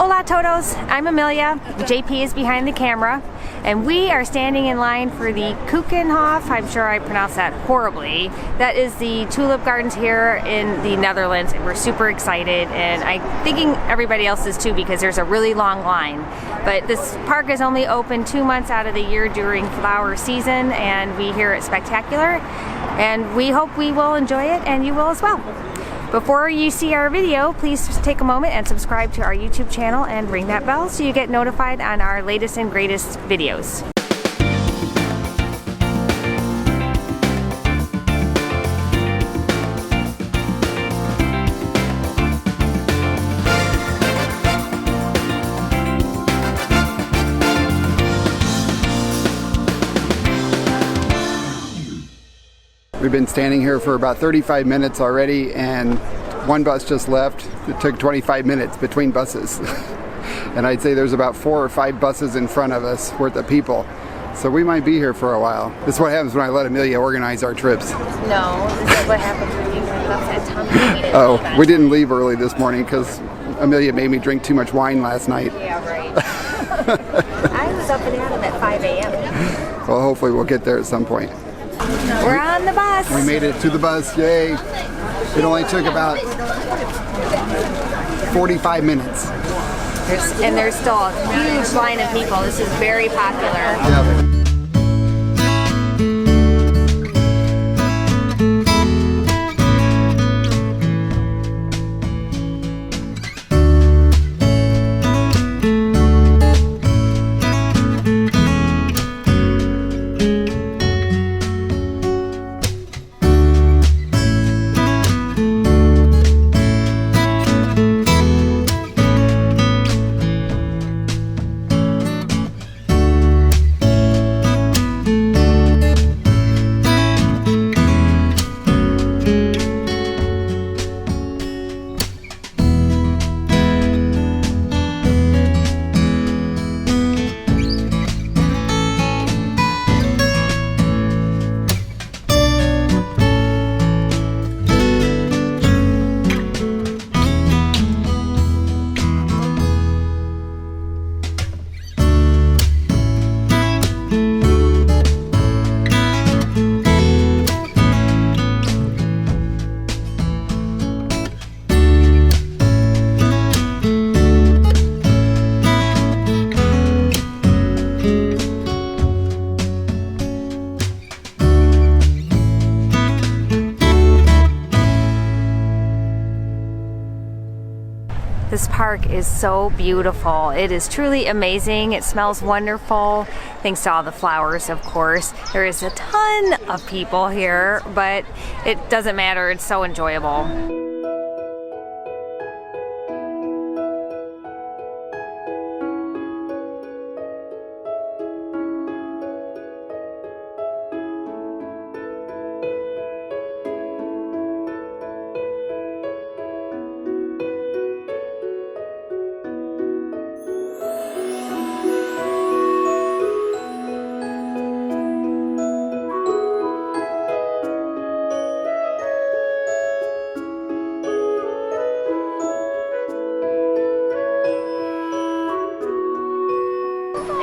Hola todos, I'm Amelia, JP is behind the camera, and we are standing in line for the Keukenhof, I'm sure I pronounced that horribly. That is the tulip gardens here in the Netherlands, and we're super excited, and I'm thinking everybody else is too because there's a really long line. But this park is only open 2 months out of the year during flower season, and we hear it's spectacular, and we hope we will enjoy it and you will as well. Before you see our video, please take a moment and subscribe to our YouTube channel and ring that bell so you get notified on our latest and greatest videos. We've been standing here for about 35 minutes already, and one bus just left. It took 25 minutes between buses. And I'd say there's about 4 or 5 buses in front of us worth of people. So we might be here for a while. This is what happens when I let Amelia organize our trips. No, this is what happens when you have that tummy. Oh, we didn't leave early this morning because Amelia made me drink too much wine last night. Yeah, right. I was up and at 'em at 5 a.m. Well, hopefully we'll get there at some point. We're on the bus. We made it to the bus, yay. It only took about 45 minutes. There's still a huge line of people. This is very popular. Yeah. This park is so beautiful. It is truly amazing. It smells wonderful, thanks to all the flowers, of course. There is a ton of people here, but it doesn't matter. It's so enjoyable.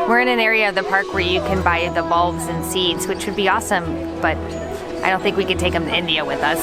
We're in an area of the park where you can buy the bulbs and seeds, which would be awesome, but I don't think we could take them to India with us.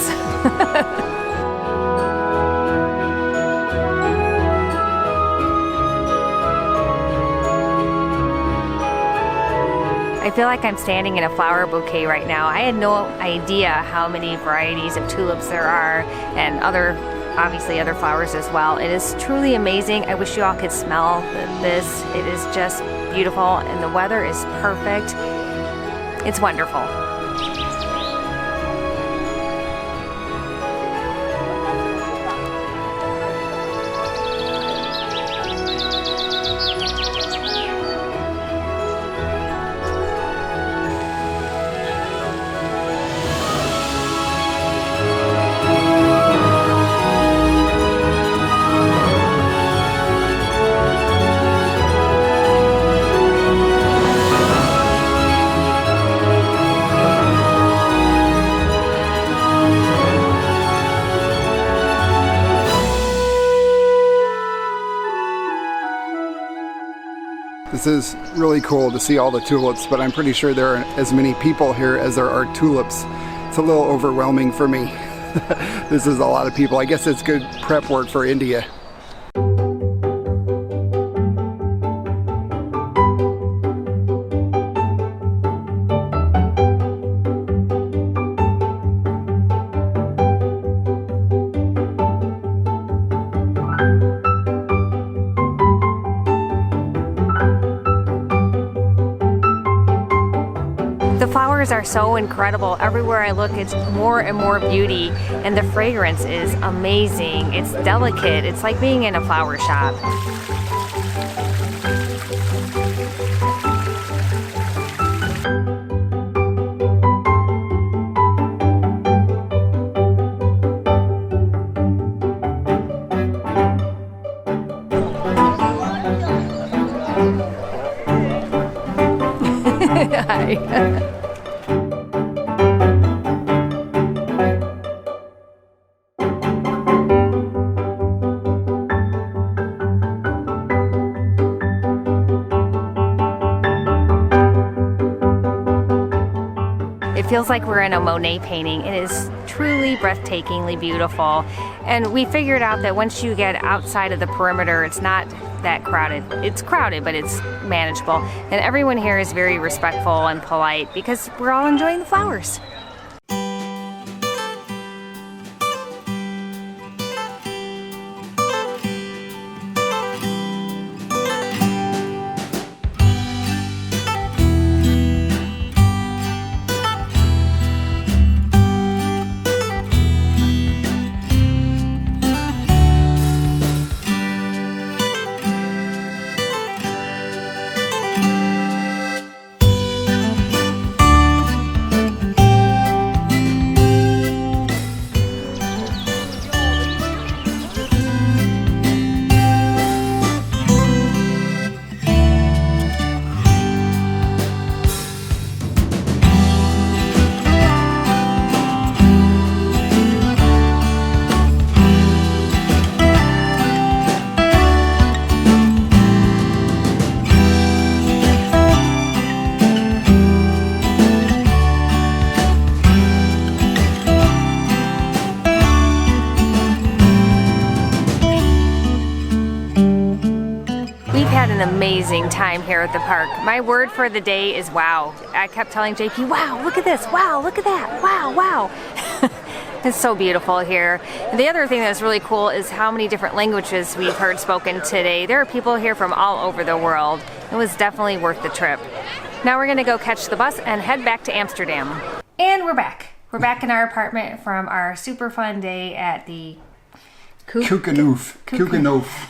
I feel like I'm standing in a flower bouquet right now. I had no idea how many varieties of tulips there are, and obviously other flowers as well. It is truly amazing. I wish you all could smell this. It is just beautiful, and the weather is perfect. It's wonderful. This is really cool to see all the tulips, but I'm pretty sure there are as many people here as there are tulips. It's a little overwhelming for me. This is a lot of people. I guess it's good prep work for India. The flowers are so incredible. Everywhere I look, it's more and more beauty, and the fragrance is amazing. It's delicate. It's like being in a flower shop. Hi. It feels like we're in a Monet painting. It is truly breathtakingly beautiful. And we figured out that once you get outside of the perimeter, it's not that crowded. It's crowded, but it's manageable. And everyone here is very respectful and polite because we're all enjoying the flowers. An amazing time here at the park. My word for the day is wow. I kept telling JP, wow, look at this, wow, look at that, wow, wow. It's so beautiful here. And the other thing that's really cool is how many different languages we've heard spoken today. There are people here from all over the world. It was definitely worth the trip. Now we're gonna go catch the bus and head back to Amsterdam. And we're back. We're back in our apartment from our super fun day at the Keukenhof.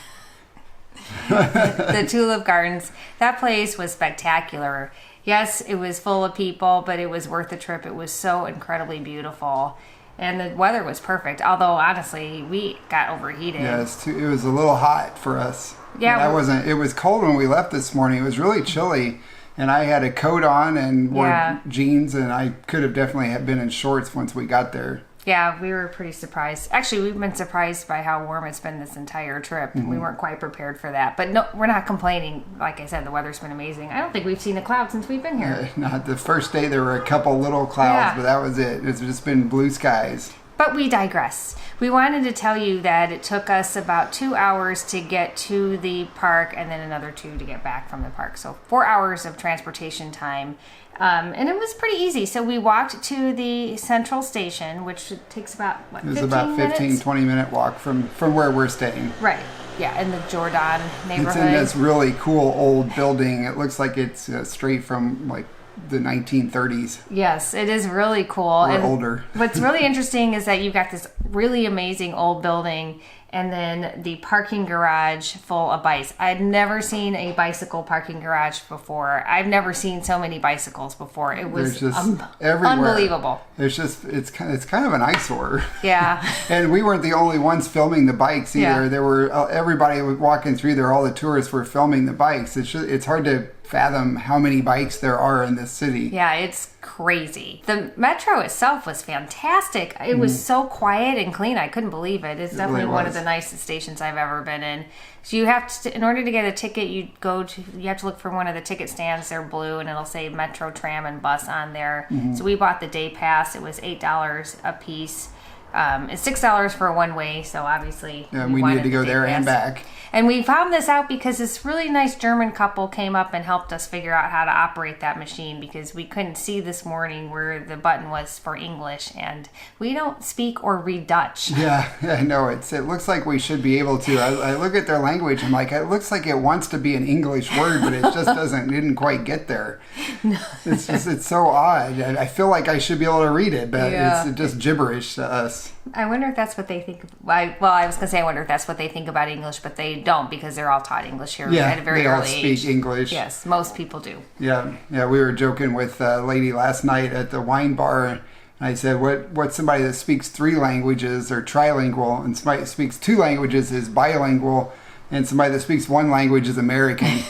the Tulip Gardens. That place was spectacular. Yes, it was full of people, but it was worth the trip. It was so incredibly beautiful. And the weather was perfect, although honestly, we got overheated. Yes, it was a little hot for us. Yeah. It was cold when we left this morning. It was really chilly. And I had a coat on and wore jeans, and I could have definitely been in shorts once we got there. Yeah, we were pretty surprised. Actually, we've been surprised by how warm it's been this entire trip. We weren't quite prepared for that. But no, we're not complaining. Like I said, the weather's been amazing. I don't think we've seen a cloud since we've been here. Not the first day, there were a couple little clouds, but that was it. It's just been blue skies. But we digress. We wanted to tell you that it took us about 2 hours to get to the park and then another 2 to get back from the park. So 4 hours of transportation time. And it was pretty easy. So we walked to the central station, which takes about, what, 15 minutes? It was about 15, 20-minute walk from where we're staying. Right. Yeah, in the Jordan neighborhood. It's in this really cool old building. It looks like it's straight from, like, the 1930s. Yes, it is really cool. Or older. What's really interesting is that you've got this really amazing old building and then the parking garage full of bikes. I'd never seen a bicycle parking garage before. I've never seen so many bicycles before. It was just unbelievable. It's kind of an eyesore. Yeah. And we weren't the only ones filming the bikes either. Yeah. There were everybody walking through there. All the tourists were filming the bikes. It's hard to fathom how many bikes there are in this city. Yeah, it's crazy. The metro itself was fantastic. It was so quiet and clean. I couldn't believe it. It's definitely one of the nicest stations I've ever been in. So you have to, in order to get a ticket, you have to look for one of the ticket stands. They're blue, and it'll say Metro, Tram, and Bus on there. So we bought the day pass. It was $8 a piece. It's $6 for a one-way, so obviously we needed to go there and back. And we found this out because this really nice German couple came up and helped us figure out how to operate that machine, because we couldn't see this morning where the button was for English, and we don't speak or read Dutch. Yeah, I know. It looks like we should be able to. I look at their language, I'm like, it looks like it wants to be an English word, but it just didn't quite get there. No. It's so odd. I feel like I should be able to read it, but it's just gibberish to us. I wonder if that's what they think. I was going to say I wonder if that's what they think about English, but they don't, because they're all taught English here at a very early age. They all speak English. Yes, most people do. Yeah. We were joking with a lady last night at the wine bar, and I said, what's somebody that speaks 3 languages or trilingual, and somebody that speaks 2 languages is bilingual, and somebody that speaks 1 language is American.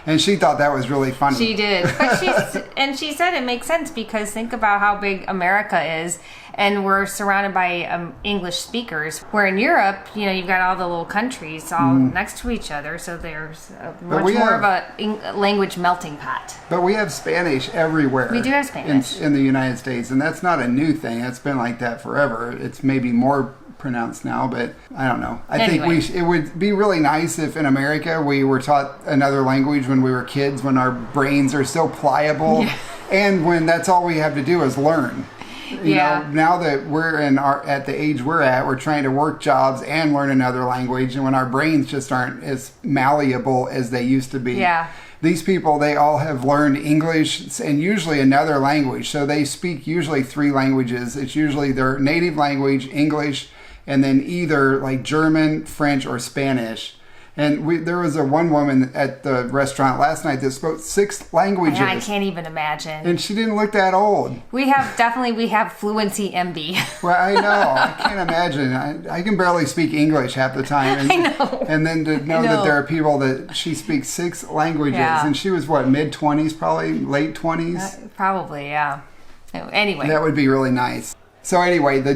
And she thought that was really funny. She did. But she said it makes sense, because think about how big America is, and we're surrounded by English speakers. Where in Europe, you've got all the little countries all next to each other, so there's much more of a language melting pot. But we have Spanish everywhere. We do have Spanish. In the United States, and that's not a new thing. It's been like that forever. It's maybe more pronounced now, but I don't know. I think it would be really nice if in America we were taught another language when we were kids, when our brains are so pliable, and when that's all we have to do is learn. You know, now that we're at the age we're trying to work jobs and learn another language, and when our brains just aren't as malleable as they used to be. Yeah. These people, they all have learned English and usually another language. So they speak usually 3 languages. It's usually their native language, English, and then either like German, French, or Spanish. And there was one woman at the restaurant last night that spoke 6 languages. I can't even imagine. And she didn't look that old. We have fluency MB. Well, I know. I can't imagine. I can barely speak English half the time. And, I know. And then to know that there are people that she speaks 6 languages. Yeah. And she was mid-20s, probably late 20s? Probably, yeah. Anyway. That would be really nice. So anyway, the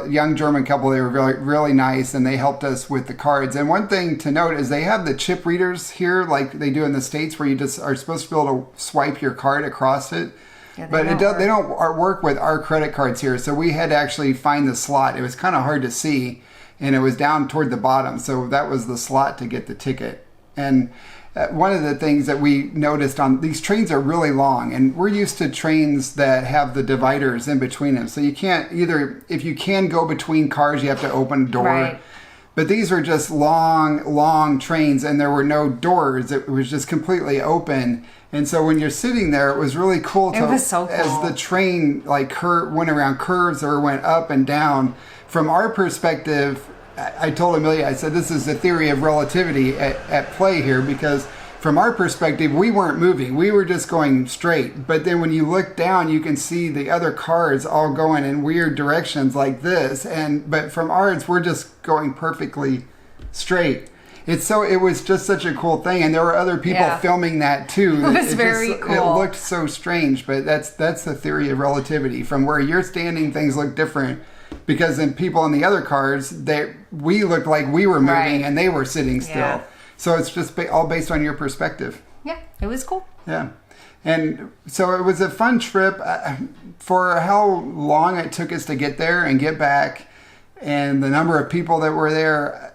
young German couple, they were really, really nice, and they helped us with the cards. And one thing to note is they have the chip readers here like they do in the States, where you just are supposed to be able to swipe your card across it. Yeah, but they don't work with our credit cards here. So we had to actually find the slot. It was kind of hard to see, and it was down toward the bottom. So that was the slot to get the ticket. And one of the things that we noticed on these trains are really long, and we're used to trains that have the dividers in between them. So you can't if you can go between cars, you have to open a door. Right. But these were just long trains, and there were no doors. It was just completely open. And so when you're sitting there, it was really cool. It was so cool. As the train went around curves or went up and down. From our perspective, I told Amelia, I said, this is the theory of relativity at play here, because from our perspective, we weren't moving. We were just going straight. But then when you look down, you can see the other cars all going in weird directions like this. But from ours, we're just going perfectly straight. It was just such a cool thing. And there were other people filming that too. It was very cool. It looked so strange, but that's the theory of relativity. From where you're standing, things look different. Because then people in the other cars, we looked like we were moving and they were sitting still. Yeah. So it's just all based on your perspective. Yeah, it was cool. Yeah. And so it was a fun trip. For how long it took us to get there and get back, and the number of people that were there,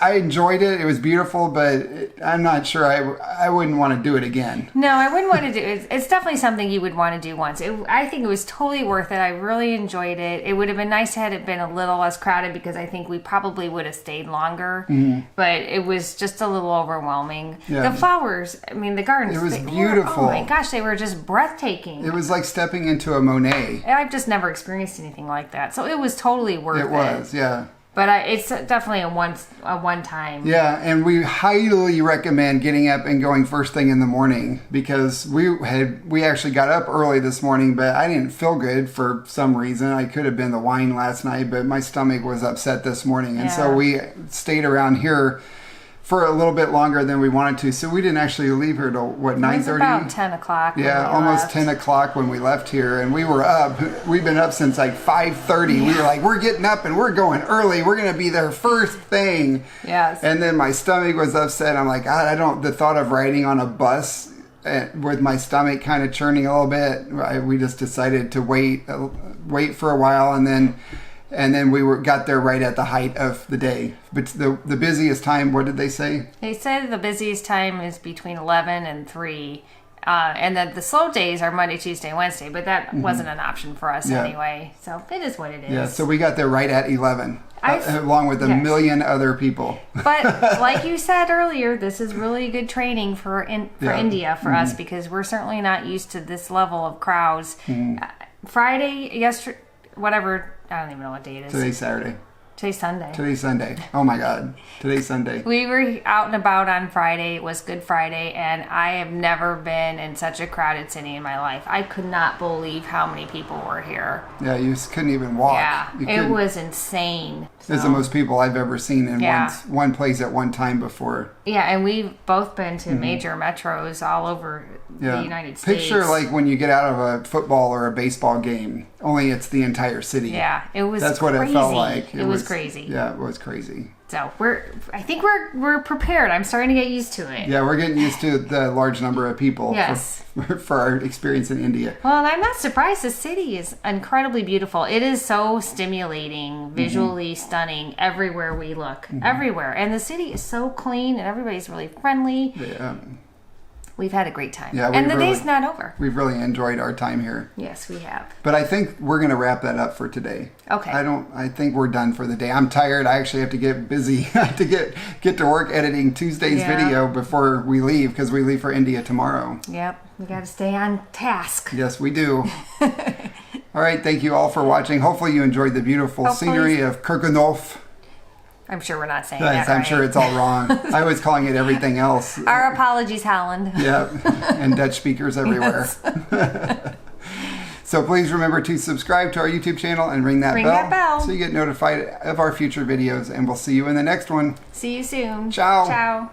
I enjoyed it. It was beautiful, but I'm not sure I wouldn't want to do it again. No, I wouldn't want to do it. It's definitely something you would want to do once. I think it was totally worth it. I really enjoyed it. It would have been nice had it been a little less crowded, because I think we probably would have stayed longer. Mm-hmm. But it was just a little overwhelming. Yeah. The flowers, the gardens. It was beautiful. Oh my gosh, they were just breathtaking. It was like stepping into a Monet. I've just never experienced anything like that. So it was totally worth it. It was, yeah. But it's definitely a one time. Yeah, and we highly recommend getting up and going first thing in the morning, because we actually got up early this morning, but I didn't feel good for some reason. I could have been the wine last night, but my stomach was upset this morning, and so we stayed around here for a little bit longer than we wanted to. So we didn't actually leave here till what, 9:30? It was about 10 o'clock. Yeah, almost 10 o'clock when we left here, and we were up. We've been up since like 5:30. We were like, we're getting up and we're going early. We're gonna be there first thing. Yes. And then my stomach was upset. I'm like, God, the thought of riding on a bus with my stomach kind of churning a little bit. We just decided to wait for a while, and then we got there right at the height of the day. But the busiest time, what did they say? They said the busiest time is between 11 and 3. And that the slow days are Monday, Tuesday, Wednesday. But that wasn't an option for us anyway. So it is what it is. Yeah, so we got there right at 11. Along with a million other people. But like you said earlier, this is really good training for India for us, because we're certainly not used to this level of crowds. Friday, yesterday, whatever, I don't even know what day it is. Today's Saturday. Today's Sunday. Today's Sunday. Oh my God. Today's Sunday. We were out and about on Friday. It was Good Friday, and I have never been in such a crowded city in my life. I could not believe how many people were here. Yeah, you couldn't even walk. Yeah, it was insane. It's the most people I've ever seen in one place at one time before. Yeah, and we've both been to major metros all over the United States. Picture like when you get out of a football or a baseball game, only it's the entire city. Yeah, it was That's what crazy. it felt like. It was crazy. Yeah, it was crazy. So I think we're prepared. I'm starting to get used to it. Yeah, we're getting used to the large number of people. Yes. For our experience in India. Well, and I'm not surprised. The city is incredibly beautiful. It is so stimulating, visually stunning everywhere we look. Everywhere. And the city is so clean, and everybody's really friendly. Yeah. We've had a great time. Yeah, and the day's not over. We've really enjoyed our time here. Yes, we have. But I think we're going to wrap that up for today. Okay. I think we're done for the day. I'm tired. I actually have to get busy. I have to get to work editing Tuesday's video before we leave, because we leave for India tomorrow. Yep. We got to stay on task. Yes, we do. All right. Thank you all for watching. Hopefully you enjoyed the beautiful scenery of Keukenhof. I'm sure we're not saying that right. I'm sure it's all wrong. I was calling it everything else. Our apologies, Holland. Yeah, and Dutch speakers everywhere. Yes. So please remember to subscribe to our YouTube channel and ring that bell so you get notified of our future videos, and we'll see you in the next one. See you soon. Ciao. Ciao.